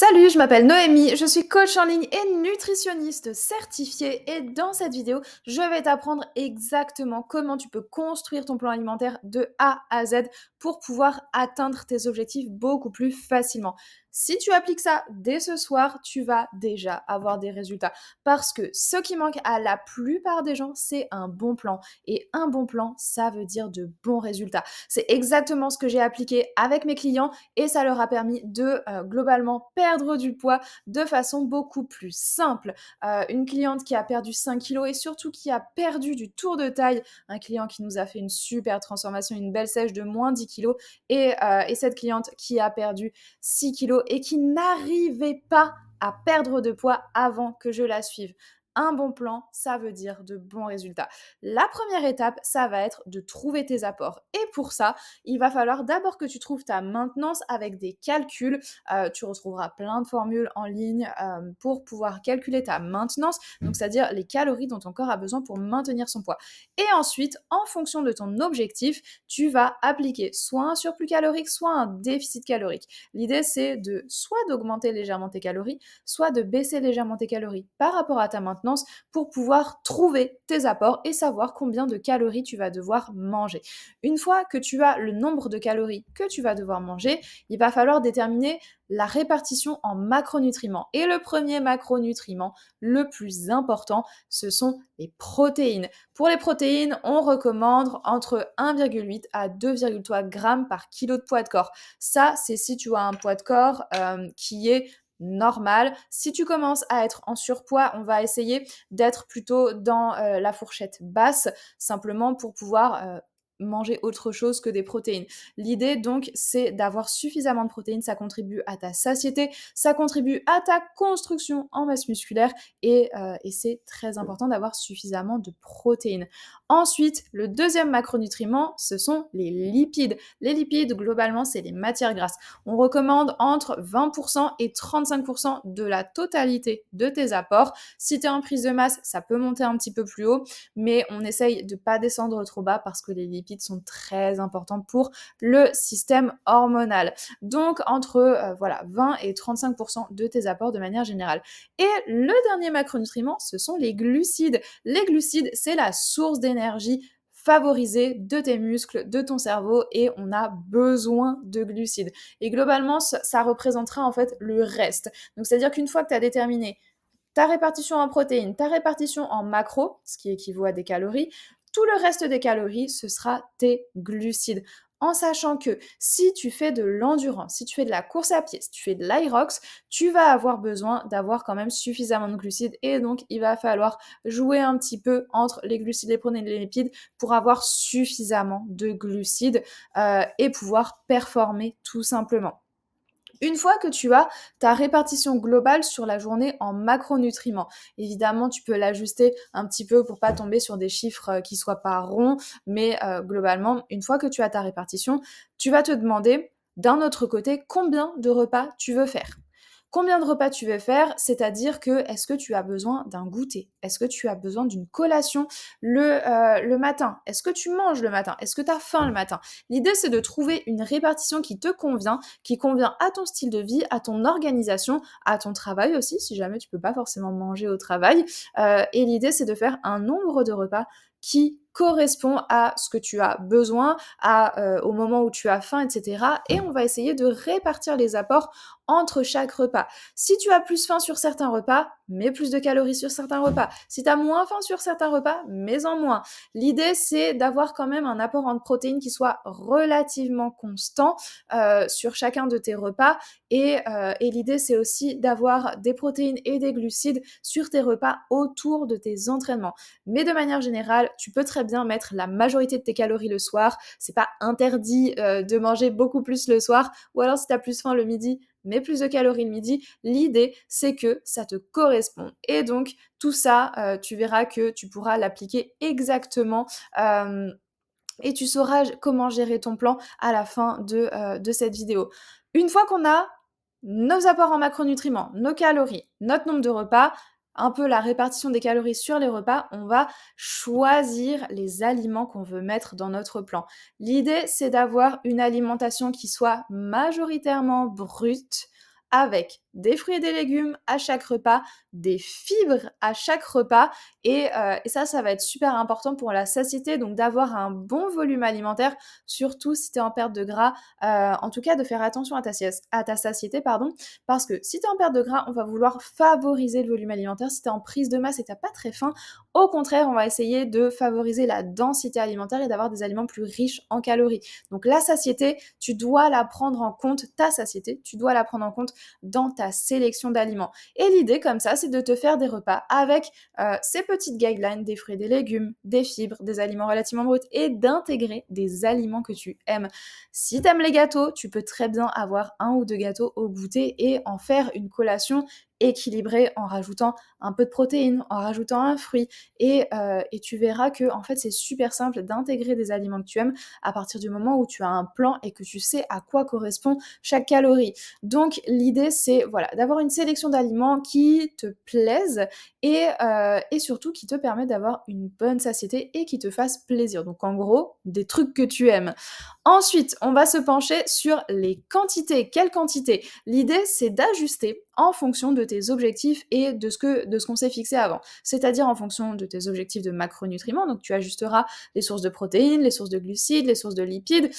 Salut, je m'appelle Noémie, je suis coach en ligne et nutritionniste certifiée et dans cette vidéo, je vais t'apprendre exactement comment tu peux construire ton plan alimentaire de A à Z pour pouvoir atteindre tes objectifs beaucoup plus facilement. Si tu appliques ça dès ce soir, tu vas déjà avoir des résultats parce que ce qui manque à la plupart des gens, c'est un bon plan et un bon plan, ça veut dire de bons résultats. C'est exactement ce que j'ai appliqué avec mes clients et ça leur a permis de globalement perdre du poids de façon beaucoup plus simple. Une cliente qui a perdu 5 kilos et surtout qui a perdu du tour de taille, un client qui nous a fait une super transformation, une belle sèche de moins 10 kilos et cette cliente qui a perdu 6 kilos et qui n'arrivait pas à perdre de poids avant que je la suive. Un bon plan, ça veut dire de bons résultats. La première étape, ça va être de trouver tes apports. Et pour ça, il va falloir d'abord que tu trouves ta maintenance avec des calculs. Tu retrouveras plein de formules en ligne pour pouvoir calculer ta maintenance, donc c'est-à-dire les calories dont ton corps a besoin pour maintenir son poids. Et ensuite, en fonction de ton objectif, tu vas appliquer soit un surplus calorique, soit un déficit calorique. L'idée, c'est de soit d'augmenter légèrement tes calories, soit de baisser légèrement tes calories par rapport à ta maintenance pour pouvoir trouver tes apports et savoir combien de calories tu vas devoir manger. Une fois que tu as le nombre de calories que tu vas devoir manger, il va falloir déterminer la répartition en macronutriments. Et le premier macronutriment, le plus important, ce sont les protéines. Pour les protéines, on recommande entre 1,8 à 2,3 grammes par kilo de poids de corps. Ça, c'est si tu as un poids de corps qui est normal. Si tu commences à être en surpoids, on va essayer d'être plutôt dans la fourchette basse, simplement pour pouvoir manger autre chose que des protéines. L'idée donc, c'est d'avoir suffisamment de protéines, ça contribue à ta satiété, ça contribue à ta construction en masse musculaire et c'est très important d'avoir suffisamment de protéines. Ensuite, le deuxième macronutriment, ce sont les lipides. Les lipides, globalement, c'est les matières grasses. On recommande entre 20% et 35% de la totalité de tes apports. Si tu es en prise de masse, ça peut monter un petit peu plus haut, mais on essaye de ne pas descendre trop bas parce que les lipides sont très importants pour le système hormonal. Donc entre 20 et 35% de tes apports de manière générale. Et le dernier macronutriment, ce sont les glucides. Les glucides, c'est la source d'énergie favorisée de tes muscles, de ton cerveau et on a besoin de glucides. Et globalement, ça représentera en fait le reste. Donc c'est-à-dire qu'une fois que tu as déterminé ta répartition en protéines, ta répartition en macros, ce qui équivaut à des calories, tout le reste des calories, ce sera tes glucides. En sachant que si tu fais de l'endurance, si tu fais de la course à pied, si tu fais de l'aerox, tu vas avoir besoin d'avoir quand même suffisamment de glucides et donc il va falloir jouer un petit peu entre les glucides, les protéines et les lipides pour avoir suffisamment de glucides et pouvoir performer tout simplement. Une fois que tu as ta répartition globale sur la journée en macronutriments, évidemment, tu peux l'ajuster un petit peu pour pas tomber sur des chiffres qui soient pas ronds, mais globalement, une fois que tu as ta répartition, tu vas te demander d'un autre côté combien de repas tu veux faire. Combien de repas tu veux faire, c'est-à-dire que est-ce que tu as besoin d'un goûter? Est-ce que tu as besoin d'une collation le matin? Est-ce que tu manges le matin? Est-ce que tu as faim le matin? L'idée, c'est de trouver une répartition qui convient à ton style de vie, à ton organisation, à ton travail aussi, si jamais tu peux pas forcément manger au travail. Et l'idée, c'est de faire un nombre de repas qui correspond à ce que tu as besoin, au moment où tu as faim, etc. Et on va essayer de répartir les apports entre chaque repas. Si tu as plus faim sur certains repas, mets plus de calories sur certains repas. Si tu as moins faim sur certains repas, mets-en moins. L'idée, c'est d'avoir quand même un apport en protéines qui soit relativement constant sur chacun de tes repas. Et l'idée, c'est aussi d'avoir des protéines et des glucides sur tes repas autour de tes entraînements. Mais de manière générale, tu peux très bien mettre la majorité de tes calories le soir. C'est pas interdit de manger beaucoup plus le soir. Ou alors, si tu as plus faim le midi, mets plus de calories le midi. L'idée, c'est que ça te correspond. Et donc, tout ça, tu verras que tu pourras l'appliquer exactement et tu sauras comment gérer ton plan à la fin de cette vidéo. Une fois qu'on a nos apports en macronutriments, nos calories, notre nombre de repas, un peu la répartition des calories sur les repas, on va choisir les aliments qu'on veut mettre dans notre plan. L'idée, c'est d'avoir une alimentation qui soit majoritairement brute, avec des fruits et des légumes à chaque repas, des fibres à chaque repas et ça va être super important pour la satiété, donc d'avoir un bon volume alimentaire, surtout si tu es en perte de gras, en tout cas de faire attention à ta satiété, pardon, parce que si tu es en perte de gras, on va vouloir favoriser le volume alimentaire. Si tu es en prise de masse et tu pas très faim, au contraire, on va essayer de favoriser la densité alimentaire et d'avoir des aliments plus riches en calories. Donc la satiété, tu dois la prendre en compte, ta satiété, tu dois la prendre en compte dans ta sélection d'aliments. Et l'idée comme ça, c'est de te faire des repas avec ces petites guidelines, des fruits et des légumes, des fibres, des aliments relativement bruts et d'intégrer des aliments que tu aimes. Si tu aimes les gâteaux, tu peux très bien avoir 1 ou 2 gâteaux au goûter et en faire une collation équilibrée en rajoutant un peu de protéines, en rajoutant un fruit et tu verras que en fait, c'est super simple d'intégrer des aliments que tu aimes à partir du moment où tu as un plan et que tu sais à quoi correspond chaque calorie. Donc l'idée, c'est voilà, d'avoir une sélection d'aliments qui te plaisent et surtout qui te permet d'avoir une bonne satiété et qui te fasse plaisir. Donc en gros, des trucs que tu aimes. Ensuite, on va se pencher sur les quantités. Quelles quantités? L'idée, c'est d'ajuster en fonction de tes objectifs et de ce qu'on s'est fixé avant. C'est-à-dire en fonction de tes objectifs de macronutriments. Donc, tu ajusteras les sources de protéines, les sources de glucides, les sources de lipides.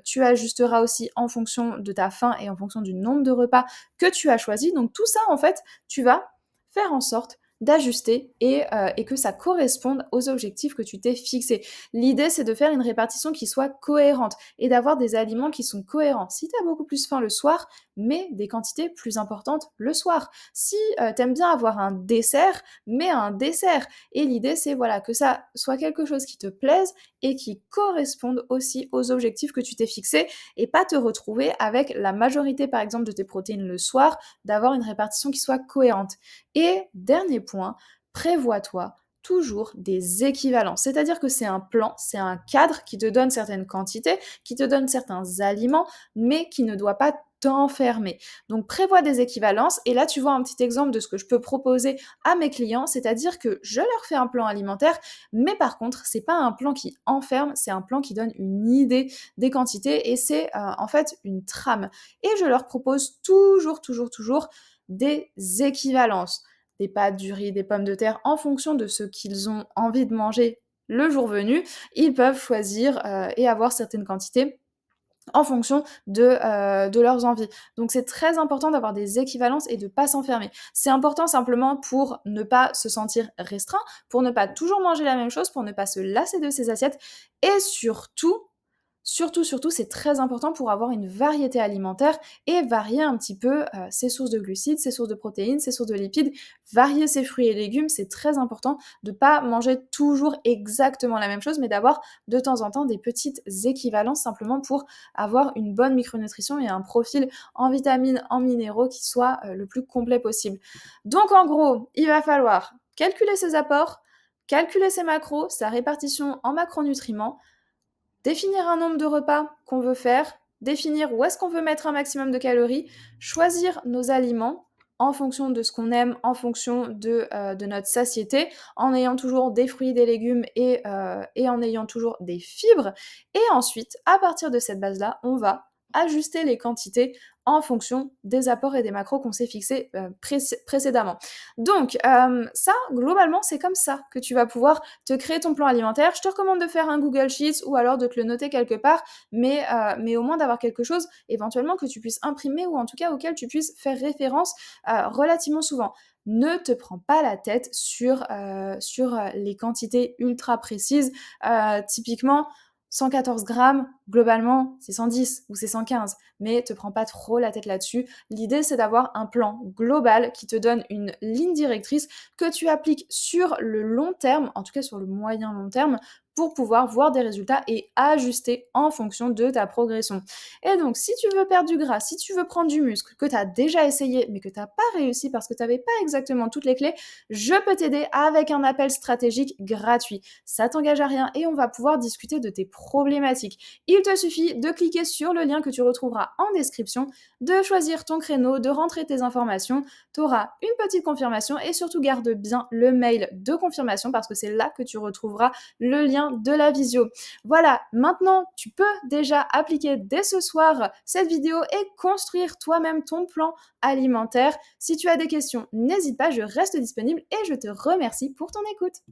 Tu ajusteras aussi en fonction de ta faim et en fonction du nombre de repas que tu as choisi. Donc, tout ça, en fait, tu vas faire en sorte d'ajuster et que ça corresponde aux objectifs que tu t'es fixés. L'idée, c'est de faire une répartition qui soit cohérente et d'avoir des aliments qui sont cohérents. Si tu as beaucoup plus faim le soir, mets des quantités plus importantes le soir. Si tu aimes bien avoir un dessert, mets un dessert. Et l'idée, c'est voilà, que ça soit quelque chose qui te plaise et qui corresponde aussi aux objectifs que tu t'es fixés et pas te retrouver avec la majorité, par exemple, de tes protéines le soir, d'avoir une répartition qui soit cohérente. Et dernier point, prévois-toi toujours des équivalents. C'est-à-dire que c'est un plan, c'est un cadre qui te donne certaines quantités, qui te donne certains aliments, mais qui ne doit pas t'enfermer. Donc prévois des équivalences et là tu vois un petit exemple de ce que je peux proposer à mes clients, c'est-à-dire que je leur fais un plan alimentaire, mais par contre c'est pas un plan qui enferme, c'est un plan qui donne une idée des quantités et c'est en fait une trame. Et je leur propose toujours des équivalences, des pâtes, du riz, des pommes de terre, en fonction de ce qu'ils ont envie de manger le jour venu, ils peuvent choisir et avoir certaines quantités en fonction de leurs envies. Donc c'est très important d'avoir des équivalences et de ne pas s'enfermer. C'est important simplement pour ne pas se sentir restreint, pour ne pas toujours manger la même chose, pour ne pas se lasser de ses assiettes et surtout, c'est très important pour avoir une variété alimentaire et varier un petit peu ses sources de glucides, ses sources de protéines, ses sources de lipides, varier ses fruits et légumes, c'est très important de ne pas manger toujours exactement la même chose, mais d'avoir de temps en temps des petites équivalences simplement pour avoir une bonne micronutrition et un profil en vitamines, en minéraux qui soit le plus complet possible. Donc en gros, il va falloir calculer ses apports, calculer ses macros, sa répartition en macronutriments, définir un nombre de repas qu'on veut faire, définir où est-ce qu'on veut mettre un maximum de calories, choisir nos aliments en fonction de ce qu'on aime, en fonction de notre satiété, en ayant toujours des fruits, des légumes et en ayant toujours des fibres. Et ensuite, à partir de cette base-là, on va ajuster les quantités en fonction des apports et des macros qu'on s'est fixés précédemment. Donc, ça, globalement, c'est comme ça que tu vas pouvoir te créer ton plan alimentaire. Je te recommande de faire un Google Sheets ou alors de te le noter quelque part, mais au moins d'avoir quelque chose éventuellement que tu puisses imprimer ou en tout cas auquel tu puisses faire référence relativement souvent. Ne te prends pas la tête sur les quantités ultra précises. Typiquement, 114 grammes, globalement, c'est 110 ou c'est 115, mais te prends pas trop la tête là-dessus. L'idée, c'est d'avoir un plan global qui te donne une ligne directrice que tu appliques sur le long terme, en tout cas sur le moyen long terme, pour pouvoir voir des résultats et ajuster en fonction de ta progression. Et donc, si tu veux perdre du gras, si tu veux prendre du muscle, que tu as déjà essayé, mais que tu n'as pas réussi parce que tu n'avais pas exactement toutes les clés, je peux t'aider avec un appel stratégique gratuit. Ça t'engage à rien et on va pouvoir discuter de tes problématiques. Il te suffit de cliquer sur le lien que tu retrouveras en description, de choisir ton créneau, de rentrer tes informations. Tu auras une petite confirmation et surtout garde bien le mail de confirmation parce que c'est là que tu retrouveras le lien lien de la visio. Voilà, maintenant tu peux déjà appliquer dès ce soir cette vidéo et construire toi-même ton plan alimentaire. Si tu as des questions, n'hésite pas, je reste disponible et je te remercie pour ton écoute.